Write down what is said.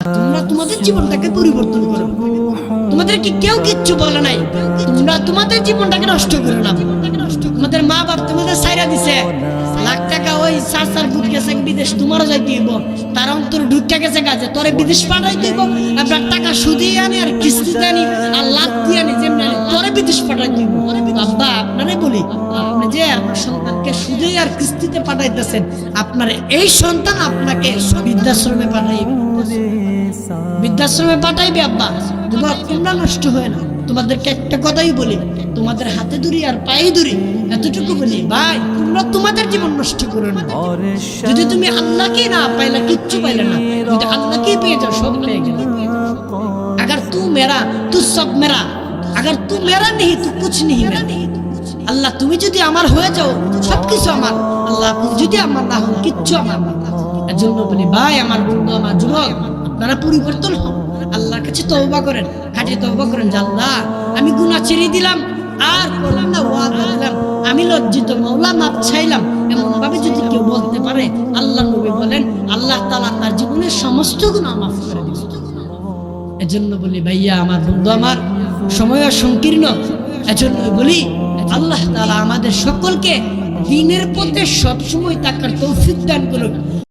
তোমরা তোমাদের জীবনটাকে পরিবর্তন করো। তোমাদেরকে কেউ কিচ্ছু বলে নাই, তোমরা তোমাদের জীবনটাকে নষ্ট করো না। তোমাদের মা বাপ তোমাদের সাইরা দিছে, লাখ টাকা ওই সার বুট গেছে বিদেশ, তোমারও যাই দিব, তার অন্তর ঢুকে গেছে কাজে, তোরে বিদেশ পাঠাই দিব। আপনার টাকা সুদিয়ে আনি আর কিস্তিতে আনি আর লাভ দিয়ে আনি, যেমনি আনি তোরে বিদেশ পাঠাই দিব। আব্বা আপনারে বলি, আপনি যে আমার সন্তানকে সুদিয়ে আর কিস্তিতে পাঠাইতেছেন, আপনার এই সন্তান আপনাকে বৃদ্ধাশ্রমে পাঠাইবে, বৃদ্ধাশ্রমে পাঠাইবে। আব্বা তোমরা নষ্ট হয় না। তোমাদেরকে একটা কথাই বলি, তোমাদের হাতে ধরি আর পায়ে ধরি, এতটুকু বলি ভাই, তোমরা তোমাদের জীবন নষ্ট করো না। যদি তুমি আল্লাহকে না পাইলা, কিচ্ছু পাইলে না, যদি আল্লাহকে পেয়ে যাও, সব পেয়ে গেল। अगर तू मेरा तू सब मेरा, अगर तू मेरा नहीं तू कुछ नहीं मेरा। আল্লাহ তুমি যদি আমার হয়ে যাও, সবকিছু আমার। আল্লাহ যদি আমার না হন, কিচ্ছু আমার না। এজন্য বলি ভাই, আমার বন্ধু, আমার যুবক, আপনারা পরিবর্তন হন, আল্লাহর কাছে তওবা করেন, খাঁটি তওবা করেন। আল্লাহ আমি গুনাহ ছেড়ে দিলাম, আর করলাম না, ওয়াদা দিলাম, আমি লজ্জিত, মাওলা মাপ চাইলাম, এমন ভাবে যদি কেউ বলতে পারে, আল্লাহ নবী বলেন আল্লাহ তাআলা তার জীবনের সমস্ত গুনাহ মাফ করে দিবেন। এজন্য বলি ভাইয়া, আমার বন্ধু, আমার সময় সংকীর্ণ, এজন্য বলি আল্লাহ তাআলা আমাদের সকলকে দ্বীনের পথে সবসময় থাকার তৌফিক দান করুন।